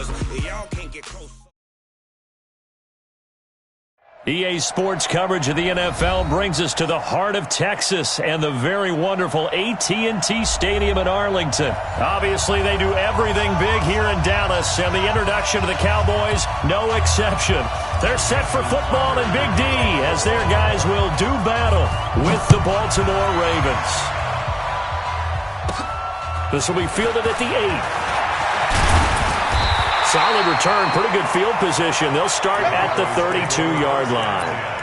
Cause y'all can't get close. EA Sports coverage of the NFL brings us to the heart of Texas and the very wonderful AT&T Stadium in Arlington. Obviously, they do everything big here in Dallas, and the introduction to the Cowboys, no exception. They're set for football in Big D as their guys will do battle with the Baltimore Ravens. This will be fielded at the 8. Solid return, pretty good field position. They'll start at the 32-yard line.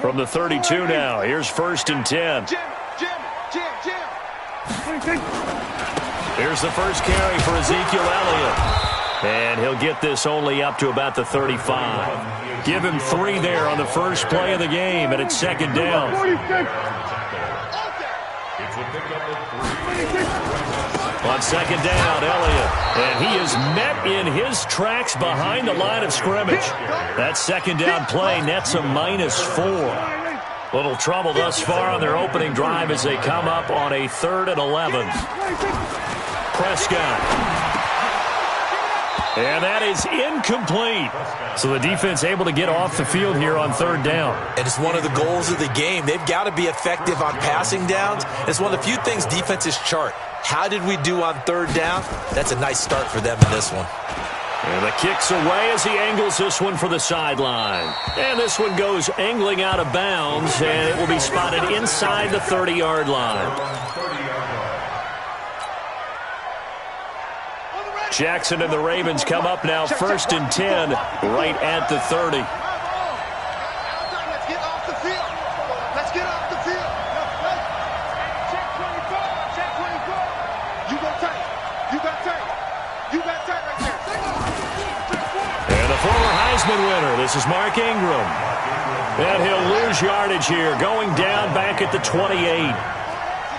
From the 32 now, here's 1st and 10. Here's the first carry for Ezekiel Elliott. And he'll get this only up to about the 35. Give him 3 there on the first play of the game, and it's 2nd down. On 2nd down, Elliott. And he is met in his tracks behind the line of scrimmage. That 2nd down play nets a -4. Little trouble thus far on their opening drive as they come up on a 3rd and 11. Prescott. And that is incomplete. So the defense able to get off the field here on 3rd down. And it's one of the goals of the game. They've got to be effective on passing downs. It's one of the few things defenses chart. How did we do on 3rd down? That's a nice start for them in this one. And the kick's away as he angles this one for the sideline. And this one goes angling out of bounds, and it will be spotted inside the 30-yard line. Jackson and the Ravens come up now 1st and 10 right at the 30. Winner. This is Mark Ingram. And he'll lose yardage here, going down back at the 28.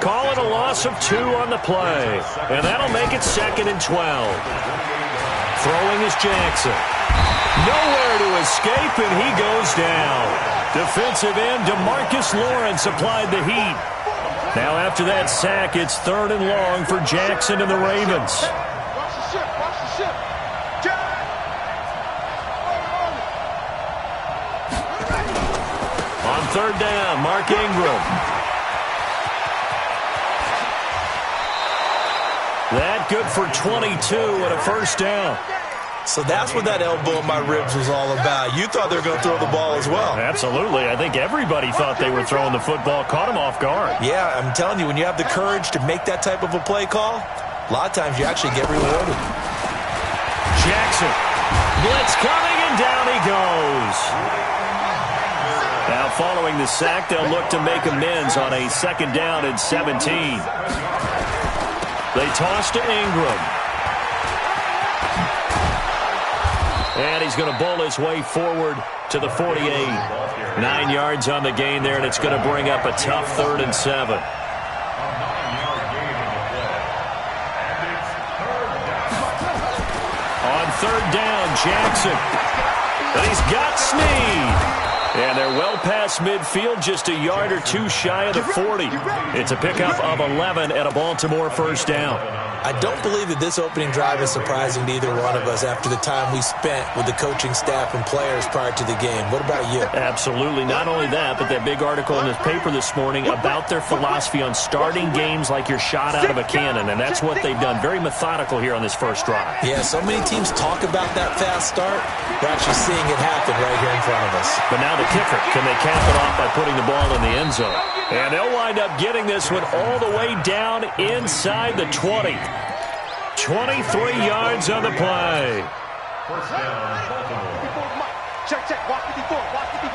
Call it a loss of 2 on the play. And that'll make it 2nd and 12. Throwing is Jackson. Nowhere to escape, and he goes down. Defensive end DeMarcus Lawrence applied the heat. Now after that sack, it's 3rd and long for Jackson and the Ravens. On 3rd down, Mark Ingram. That good for 22 and a 1st down. So that's what that elbow in my ribs was all about. You thought they were going to throw the ball as well. Absolutely. I think everybody thought they were throwing the football. Caught him off guard. Yeah, I'm telling you, when you have the courage to make that type of a play call, a lot of times you actually get rewarded. Jackson. Blitz coming, and down he goes. Now following the sack, they'll look to make amends on a 2nd down and 17. They toss to Ingram. And he's going to bowl his way forward to the 48. 9 yards on the gain there, and it's going to bring up a tough 3rd and 7. On 3rd down, Jackson. And he's got Snead. And they're well past midfield, just a yard or 2 shy of the 40. It's a pickup of 11 and a Baltimore 1st down. I don't believe that this opening drive is surprising to either one of us after the time we spent with the coaching staff and players prior to the game. What about you? Absolutely. Not only that, but that big article in this paper this morning about their philosophy on starting games like you're shot out of a cannon, and that's what they've done. Very methodical here on this first drive. Yeah, so many teams talk about that fast start. We're actually seeing it happen right here in front of us. But now the kicker, can they cap it off by putting the ball in the end zone? And they'll wind up getting this one all the way down inside the 20. 23 yards on the play. First down, Baltimore. Check. Watch 54. Watch 54.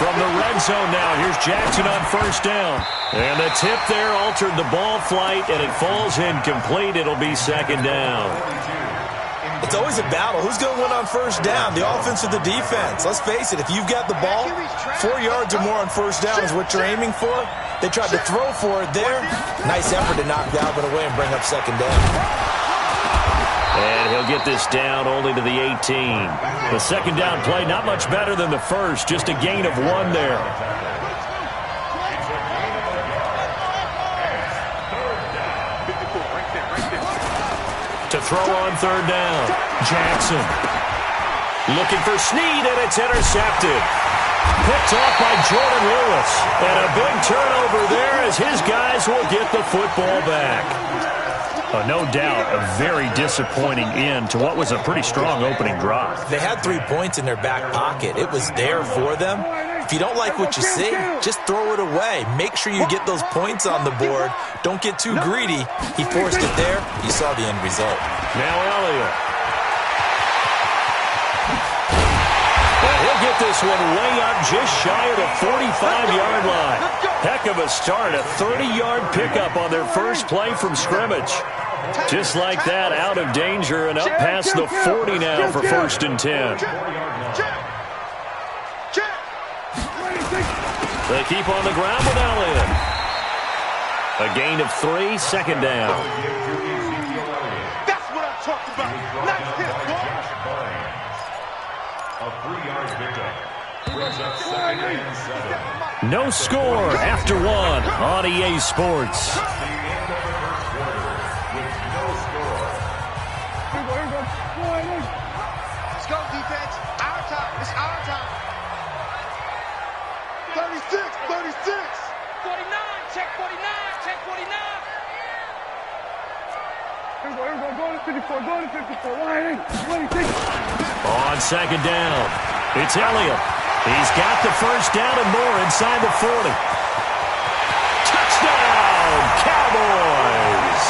From the red zone now. Here's Jackson on first down. And the tip there altered the ball flight, and it falls incomplete. It'll be second down. It's always a battle. Who's going to win on first down, the offense or the defense? Let's face it, if you've got the ball, 4 yards or more on first down is what you're aiming for. They tried to throw for it there. Nice effort to knock Dalvin away and bring up second down. And he'll get this down only to the 18. The second down play, not much better than the first, just a gain of 1 there. To throw on third down, Jackson. Looking for Snead, and it's intercepted. Picked off by Jordan Lewis. And a big turnover there as his guys will get the football back. No doubt a very disappointing end to what was a pretty strong opening drive. They had 3 points in their back pocket. It was there for them. If you don't like what you see, just throw it away. Make sure you get those points on the board. Don't get too greedy. He forced it there. You saw the end result. Now Elliott. And he'll get this one way up just shy of the 45-yard line. Heck of a start, a 30-yard pickup on their first play from scrimmage. Just like that, out of danger and up past the 40 now for first and 10. They keep on the ground with Elliott. A gain of 3, second down. That's what I'm talking about. Nice hit, boy. A 3-yard pickup. Brings up second and 7. No score after 1 on EA Sports. Let's go, defense. Our time. It's our time. 36, 36. 49, check 49, check 49. Go to 54, go to 54. 26. On second down, it's Elliott. He's got the first down and more inside the 40. Touchdown, Cowboys!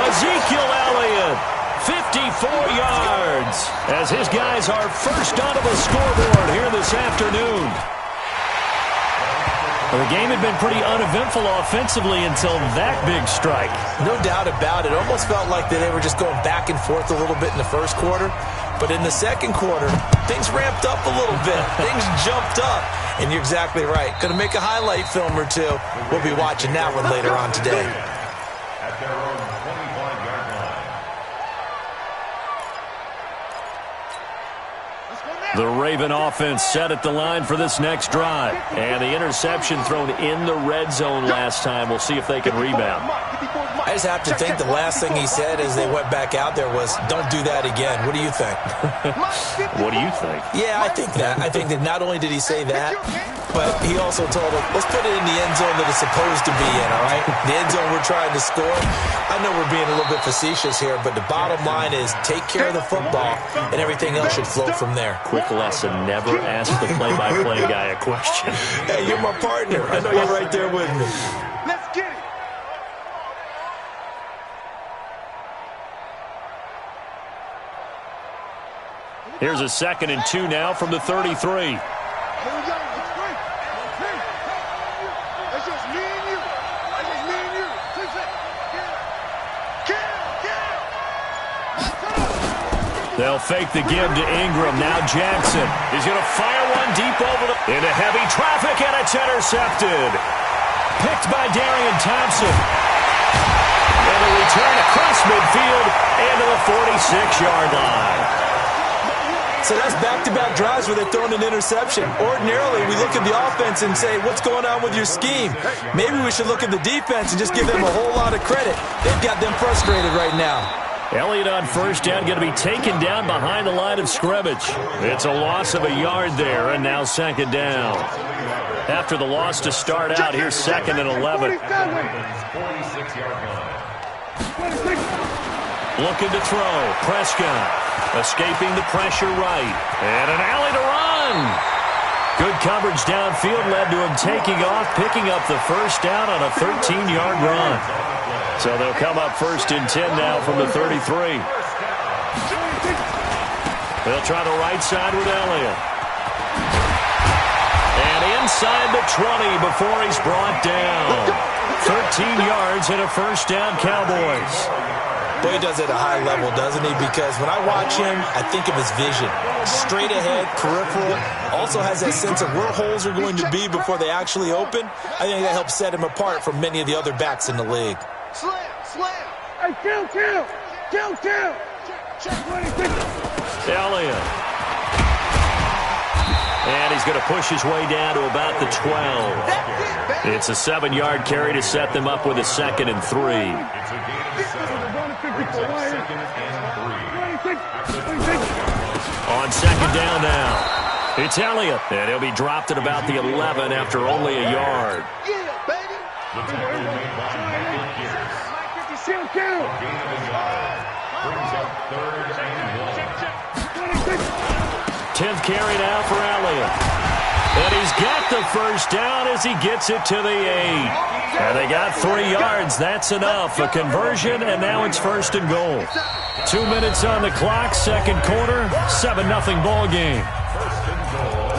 Ezekiel Elliott, 54 yards, as his guys are first onto the scoreboard here this afternoon. Well, the game had been pretty uneventful offensively until that big strike. No doubt about it. Almost felt like they were just going back and forth a little bit in the first quarter. But in the second quarter, things ramped up a little bit. Things jumped up. And you're exactly right. Going to make a highlight film or two. We'll be watching that one later on today. At their own 25-yard line. The Raven offense set at the line for this next drive. And the interception thrown in the red zone last time. We'll see if they can rebound. I just have to think the last thing he said as they went back out there was, don't do that again. What do you think? What do you think? Yeah, I think that. I think that not only did he say that, but he also told them, let's put it in the end zone that it's supposed to be in, all right? The end zone we're trying to score. I know we're being a little bit facetious here, but the bottom line is take care of the football, and everything else should flow from there. Quick lesson, never ask the play-by-play guy a question. Hey, you're my partner. I know you're right there with me. Let's get it. Here's a 2nd and 2 now from the 33. They'll fake the give to Ingram. Now Jackson is going to fire one deep over into heavy traffic, and it's intercepted. Picked by Darian Thompson. And a return across midfield into the 46-yard line. So that's back-to-back drives where they're throwing an interception. Ordinarily, we look at the offense and say, what's going on with your scheme? Maybe we should look at the defense and just give them a whole lot of credit. They've got them frustrated right now. Elliott on first down, going to be taken down behind the line of scrimmage. It's a loss of a yard there, and now second down. After the loss to start out, here's 2nd and 11. 46-yard line. Looking to throw. Prescott escaping the pressure right. And an alley to run. Good coverage downfield led to him taking off, picking up the first down on a 13-yard run. So they'll come up first and 10 now from the 33. They'll try the right side with Elliott. And inside the 20 before he's brought down. 13 yards and a first down, Cowboys. Boy, he does it at a high level, doesn't he? Because when I watch him, I think of his vision. Straight ahead, peripheral. Also has that sense of where holes are going to be before they actually open. I think that helps set him apart from many of the other backs in the league. Slam, slam. Hey, kill. Elliott. And he's going to push his way down to about the 12. It's a 7-yard carry to set them up with a 2nd and 3. It's a gain of 7. Brings up 2nd and 3. On 2nd down now. It's Elliott. And he'll be dropped at about the 11 after only a yard. Yeah, baby. The tackle made by Michael Pierce. A gain of a yard. Brings up 3rd and 1. 10th carry now for Elliott. And he's got the first down as he gets it to the 8. And they got 3 yards. That's enough. A conversion, and now it's 1st and goal. 2 minutes on the clock, 2nd quarter, 7-0 ball game. 1st and goal.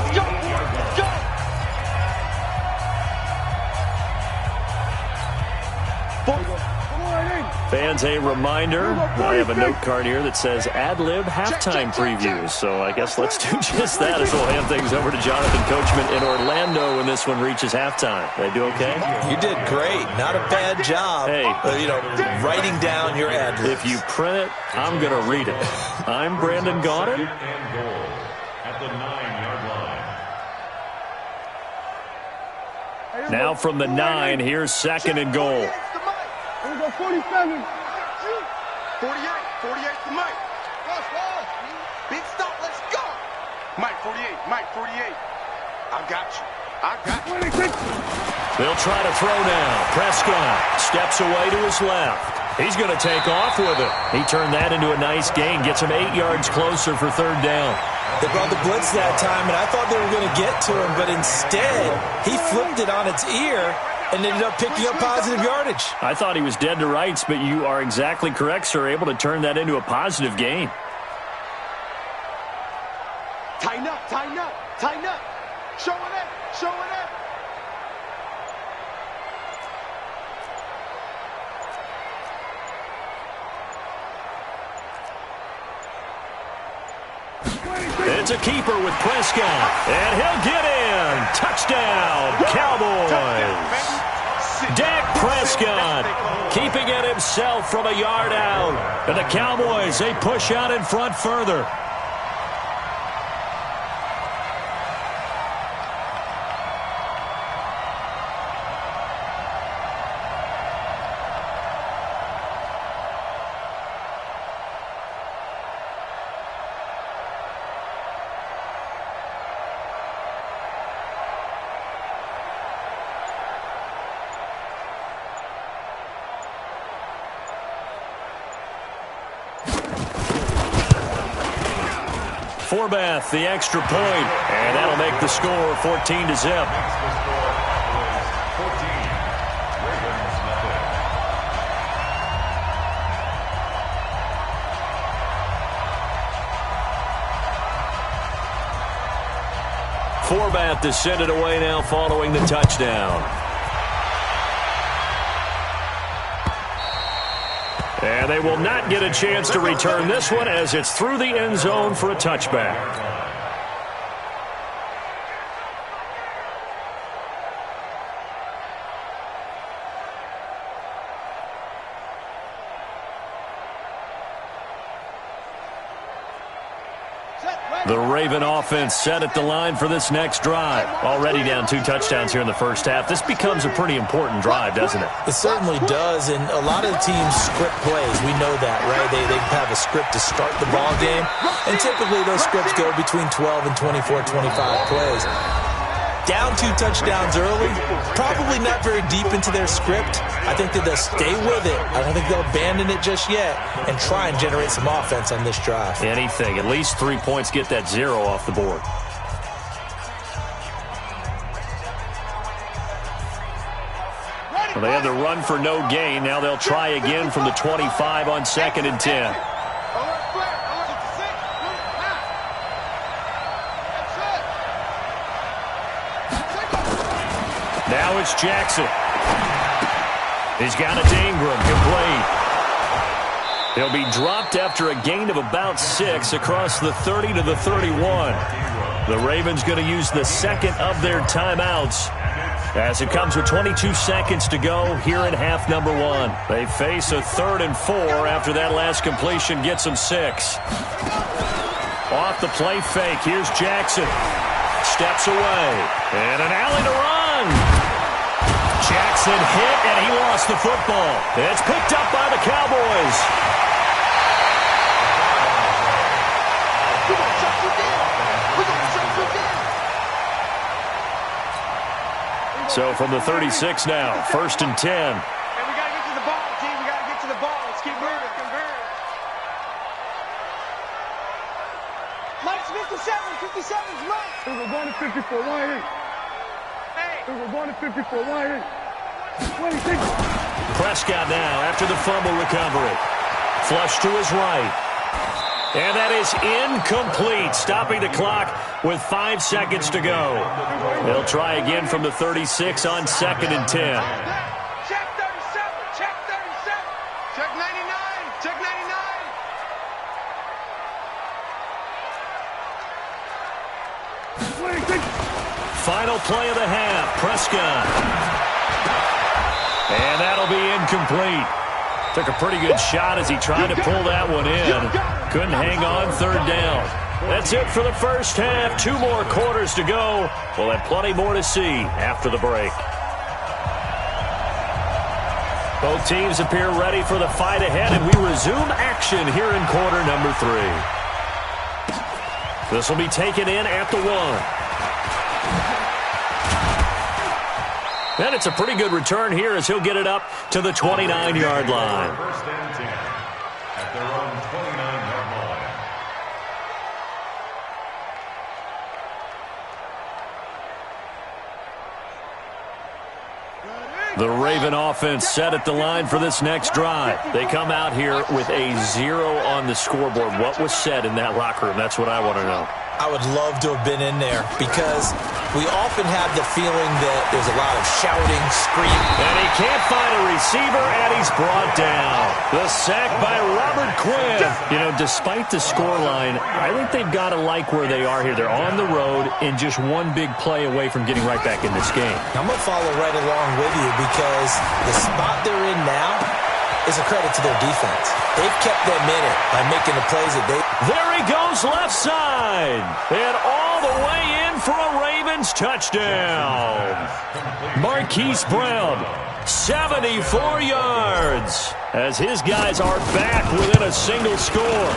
Fans, a reminder, I have a note card here that says ad-lib halftime previews. So I guess let's do just that as we'll hand things over to Jonathan Coachman in Orlando when this one reaches halftime. Did I do okay? You did great. Not a bad job. Hey. Writing down your ad-libs. If you print it, I'm going to read it. I'm Brandon Gaudin. 2nd and goal at the 9-yard line. Now from the 9, here's 2nd and goal. 47. 48 to Mike. Big stop, let's go. Mike 48. I got you. They'll try to throw now. Prescott steps away to his left. He's going to take off with it. He turned that into a nice gain. Gets him 8 yards closer for 3rd down. They brought the blitz that time, and I thought they were going to get to him, but instead, he flipped it on its ear and ended up picking up positive yardage. I thought he was dead to rights, but you are exactly correct, sir. Able to turn that into a positive gain. Tighten up. Showing it. It's a keeper with Prescott, and he'll get in. Touchdown, Cowboys. Dak Prescott keeping it himself from a yard out. And the Cowboys, they push out in front further. Forbath, the extra point, and that'll make the score 14-0. Makes the score Cowboys 14. Ravens nothing. Forbath to send it away now following the touchdown. And they will not get a chance to return this one as it's through the end zone for a touchback. The Raven offense set at the line for this next drive. Already down 2 touchdowns here in the first half. This becomes a pretty important drive, doesn't it? It certainly does, and a lot of the teams script plays. We know that, right? They have a script to start the ball game, and typically those scripts go between 12 and 24, 25 plays. Down 2 touchdowns early, probably not very deep into their script. I think that they'll stay with it. I don't think they'll abandon it just yet and try and generate some offense on this drive. Anything. At least 3 points, get that 0 off the board. Well, they had the run for no gain. Now they'll try again from the 25 on 2nd and 10. Now it's Jackson. He's got it to Ingram, complete. He'll be dropped after a gain of about 6 across the 30 to the 31. The Ravens going to use the second of their timeouts as it comes with 22 seconds to go here in half number 1. They face a 3rd and 4 after that last completion gets them 6. Off the play fake, here's Jackson. Steps away, and an alley to run. Jackson hit, and he lost the football. It's picked up by the Cowboys. So from the 36 now, 1st and 10. And we got to get to the ball, team. We got to get to the ball. Let's keep moving. Convert. Mike's 57. 57's Mike. We're going to 54. Why ain't? Hey. We're going to 54. Why ain't? 26. Prescott now after the fumble recovery. Flush to his right. And that is incomplete, stopping the clock with 5 seconds to go. They'll try again from the 36 on 2nd and 10. Check 37. Check 37. Check 99. Check 99. 26. Final play of the half, Prescott. And that'll be incomplete. Took a pretty good shot as he tried to pull that one in. Couldn't hang on 3rd down. That's it for the first half. 2 more quarters to go. We'll have plenty more to see after the break. Both teams appear ready for the fight ahead, and we resume action here in quarter number 3. This will be taken in at the 1. And it's a pretty good return here as he'll get it up to the 29-yard line. 1st and 10 at their own 29-yard line. The Raven offense set at the line for this next drive. They come out here with a 0 on the scoreboard. What was said in that locker room? That's what I want to know. I would love to have been in there because we often have the feeling that there's a lot of shouting, screaming. And he can't find a receiver, and he's brought down. The sack by Robert Quinn. You know, despite the scoreline, I think they've got to like where they are here. They're on the road and just one big play away from getting right back in this game. I'm going to follow right along with you because the spot they're in now is a credit to their defense. They've kept them in it by making the plays that they... There he goes left side. And all the way in for a Ravens touchdown. Marquise Brown, 74 yards. As his guys are back within a single score.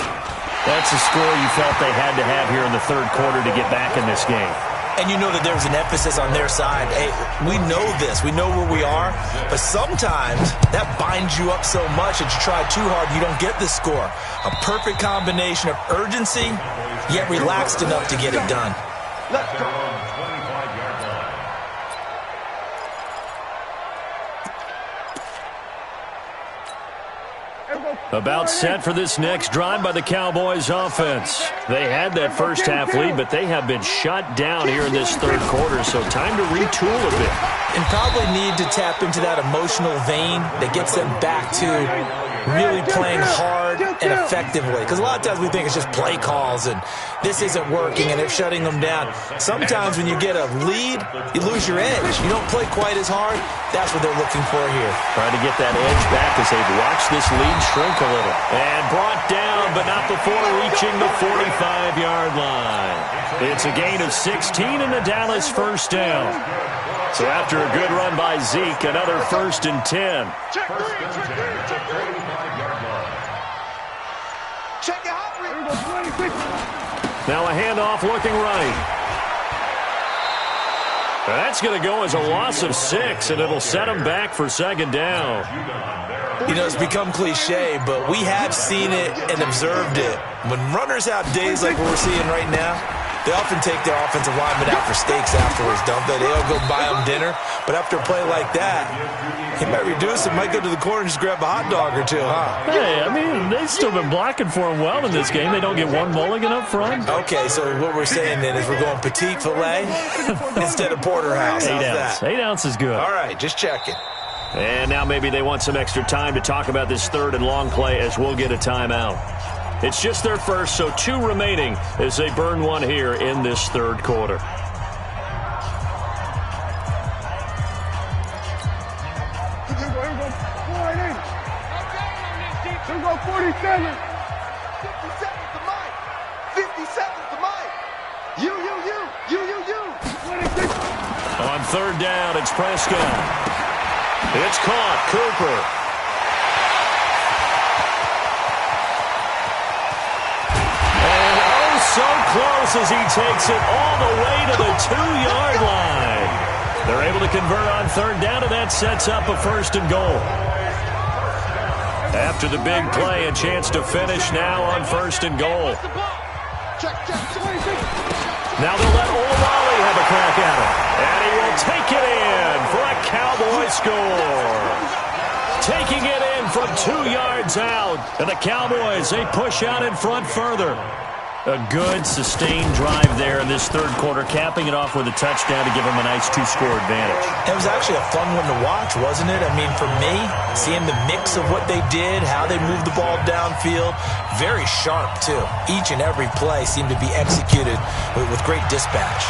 That's a score you felt they had to have here in the 3rd quarter to get back in this game. And you know that there's an emphasis on their side. Hey, we know this. We know where we are. But sometimes that binds you up so much that you try too hard, you don't get the score. A perfect combination of urgency, yet relaxed enough to get it done. Let's go. 25-yard line. About set for this next drive by the Cowboys offense. They had that first half lead, but they have been shut down here in this 3rd quarter, so time to retool a bit. And probably need to tap into that emotional vein that gets them back to really playing hard and effectively. Because a lot of times we think it's just play calls and this isn't working and they're shutting them down. Sometimes when you get a lead, you lose your edge. You don't play quite as hard. That's what they're looking for here. Trying to get that edge back as they've watched this lead shrink a little. And brought down, but not before reaching the 45-yard line. It's a gain of 16 and the Dallas first down. So after a good run by Zeke, another 1st and 10. Check 3. Check 3. Check 3. 35-yard line. Check it out. Now a handoff looking right. That's going to go as a loss of 6, and it'll set them back for 2nd down. You know, it's become cliche, but we have seen it and observed it. When runners have days like what we're seeing right now, They often take their offensive linemen out for steaks afterwards, don't they? They'll go buy them dinner. But after a play like that, he might reduce it, might go to the corner and just grab a hot dog or two, huh? Hey, I mean, they've still been blocking for him well in this game. They don't get one mulligan up front. Okay, so what we're saying then is we're going petite filet instead of porterhouse. How's that? 8 ounce is good. All right, just checking. And now maybe they want some extra time to talk about this third and long play as we'll get a timeout. It's just their first, so 2 remaining as they burn one here in this third quarter. Here we go, 47. 50 seconds to Mike. 50 seconds to Mike. You. 26. On third down, it's Prescott. It's caught. Cooper. So close as he takes it all the way to the 2-yard line. They're able to convert on third down, and that sets up a first and goal. After the big play, a chance to finish now on first and goal. Now they'll let Olawale have a crack at it. And he will take it in for a Cowboy score. Taking it in from 2 yards out. And the Cowboys, they push out in front further. A good, sustained drive there in this third quarter, capping it off with a touchdown to give them a nice 2-score advantage. It was actually a fun one to watch, wasn't it? I mean, for me, seeing the mix of what they did, how they moved the ball downfield, very sharp, too. Each and every play seemed to be executed with great dispatch.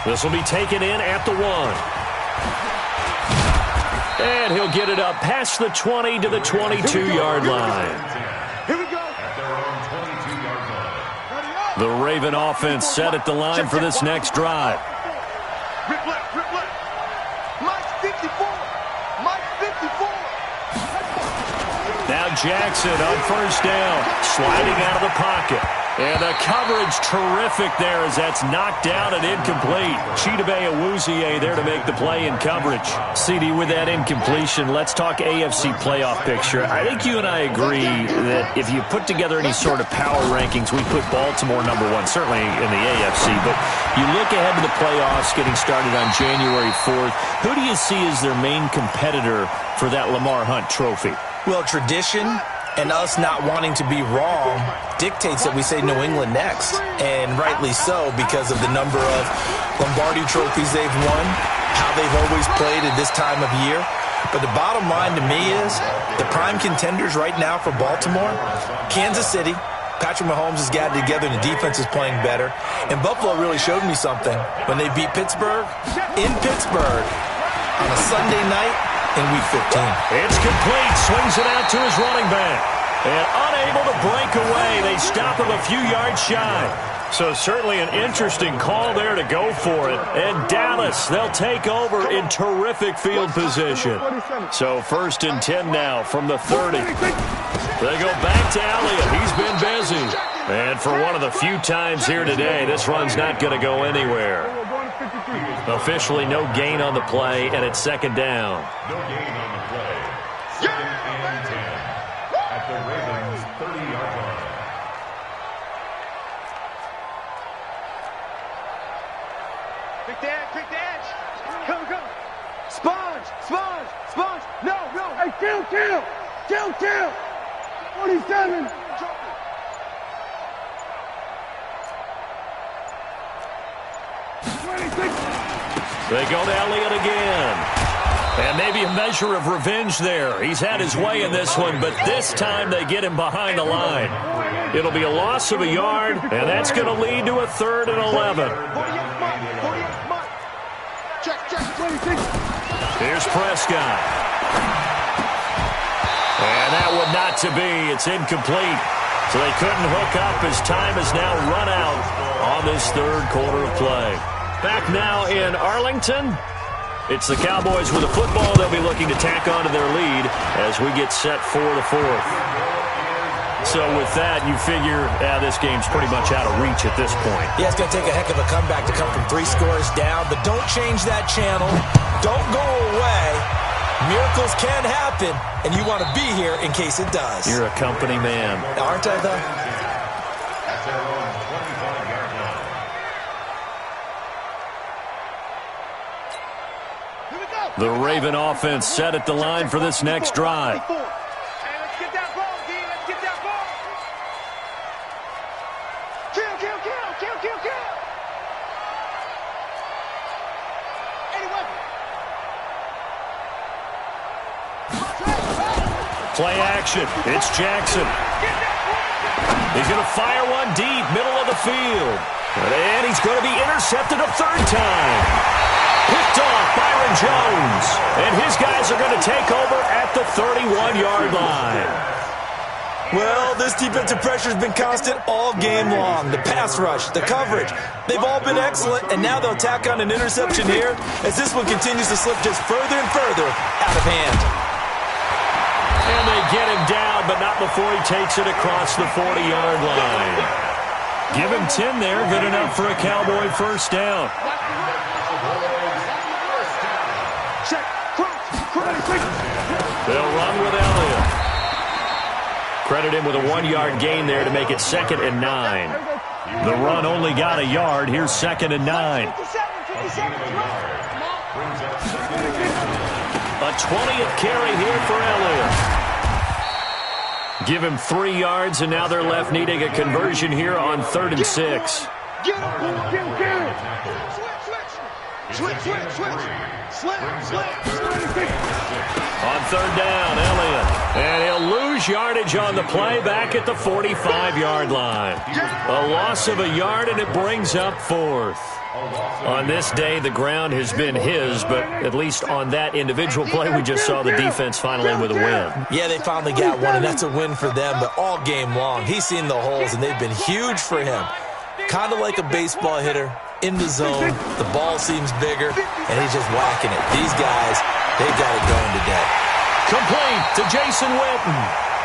This will be taken in at the 1. And he'll get it up past the 20 to the 22-yard line. Here we go. The Raven offense set at the line for this next drive. Rip left. Mike 54. Mike 54. Now Jackson on first down, sliding out of the pocket. And the coverage terrific there as that's knocked down and incomplete. Chidobe Awuzie there to make the play in coverage. CD, with that incompletion, let's talk AFC playoff picture. I think you and I agree that if you put together any sort of power rankings, we put Baltimore #1, certainly in the AFC. But you look ahead to the playoffs getting started on January 4th. Who do you see as their main competitor for that Lamar Hunt trophy? Well, tradition and us not wanting to be wrong dictates that we say New England next. And rightly so, because of the number of Lombardi trophies they've won, how they've always played at this time of year. But the bottom line to me is the prime contenders right now for Baltimore, Kansas City. Patrick Mahomes has gotten together and the defense is playing better. And Buffalo really showed me something when they beat Pittsburgh in Pittsburgh on a Sunday night in Week 15. It's complete. Swings it out to his running back. And unable to break away. They stop him a few yards shy. So certainly an interesting call there to go for it. And Dallas, they'll take over in terrific field position. So 1st and 10 now from the 30. They go back to Elliott. He's been busy. And for one of the few times here today, this run's not going to go anywhere. Officially no gain on the play, and it's 2nd down. No gain on the play. 2nd and 10 at the Ravens' 30-yard line. Quick the edge. Go. Sponge. No. Hey, kill. 47. They go to Elliott again. And maybe a measure of revenge there. He's had his way in this one, but this time they get him behind the line. It'll be a loss of a yard, and that's going to lead to a 3rd and 11. Check. Here's Prescott. And that one not to be. It's incomplete. So they couldn't hook up as time has now run out on this 3rd quarter of play. Back now in Arlington. It's the Cowboys with the football. They'll be looking to tack onto their lead as we get set for the 4th. So with that, you figure this game's pretty much out of reach at this point. Yeah, it's going to take a heck of a comeback to come from 3 scores down, but don't change that channel. Don't go away. Miracles can happen, and you want to be here in case it does. You're a company man. Aren't I, though? The Raven offense set at the line for this next drive. Hey, let's get that ball, D. Let's get that ball. Kill, kill, kill, kill, kill, kill. Any weapon. Play action. It's Jackson. He's going to fire one deep, middle of the field. And he's going to be intercepted a third time. Picked off Byron Jones. And his guys are going to take over at the 31-yard line. Well, this defensive pressure has been constant all game long. The pass rush, the coverage, they've all been excellent, and now they'll tack on an interception here as this one continues to slip just further and further out of hand. And they get him down, but not before he takes it across the 40-yard line. Give him 10 there, good enough for a Cowboy first down. They'll run with Elliott. Credit him with a 1-yard gain there to make it 2nd and 9. The run only got a yard. Here's 2nd and 9. A 20th carry here for Elliott. Give him 3 yards, and now they're left needing a conversion here on 3rd and 6. Get him, get him, get him. Switch, switch, switch. Slip. On 3rd down, Elliott. And he'll lose yardage on the play back at the 45-yard line. A loss of a yard, and it brings up 4th. On this day, the ground has been his, but at least on that individual play, we just saw the defense finally with a win. Yeah, they finally got one, and that's a win for them, but all game long, he's seen the holes, and they've been huge for him. Kind of like a baseball hitter, in the zone, the ball seems bigger, and he's just whacking it. These guys, they got it going today. Complete to Jason Witten.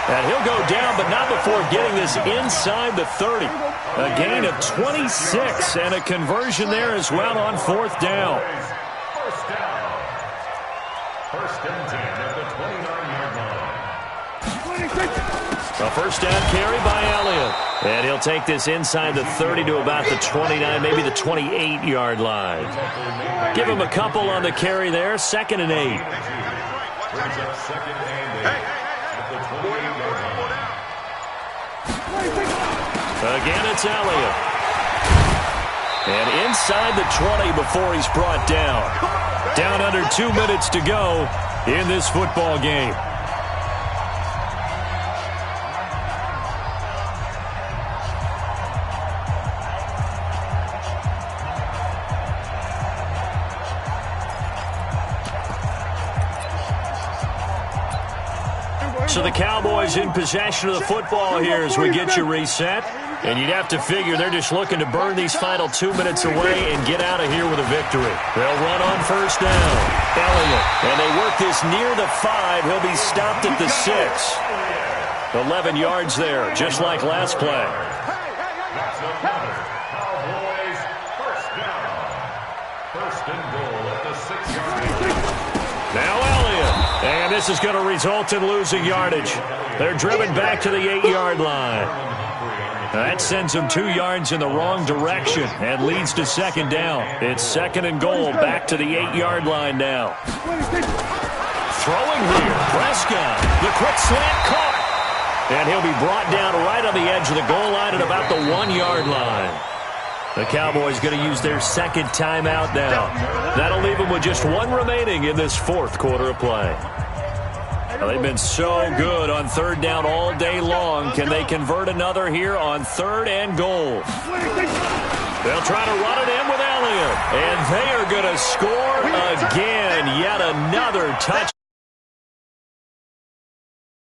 And he'll go down, but not before getting this inside the 30. A gain of 26 and a conversion there as well on 4th down. First and 10 at the 29-yard line. A first down carry by Elliott. And he'll take this inside the 30 to about the 29, maybe the 28-yard line. Give him a couple on the carry there. 2nd and 8. Brings up 2nd and 8 at the 28-yard line. Again, it's Elliott. And inside the 20 before he's brought down. Down under 2 minutes to go in this football game. So the Cowboys in possession of the football here as we get you reset. And you'd have to figure they're just looking to burn these final 2 minutes away and get out of here with a victory. They'll run on first down. Elliott. And they work this near the 5. He'll be stopped at the 6. 11 yards there, just like last play. That's another Cowboys first down. First and goal at the 6-yard line. Now Elliott. And this is going to result in losing yardage. They're driven back to the 8-yard line. That sends them 2 yards in the wrong direction and leads to 2nd down. It's 2nd and goal back to the 8-yard line now. Throwing here, Prescott. The quick slant caught. And he'll be brought down right on the edge of the goal line at about the 1-yard line. The Cowboys going to use their 2nd timeout now. That'll leave them with just 1 remaining in this 4th quarter of play. Well, they've been so good on 3rd down all day long. Can they convert another here on 3rd and goal? They'll try to run it in with Elliott. And they are going to score again. Yet another touch.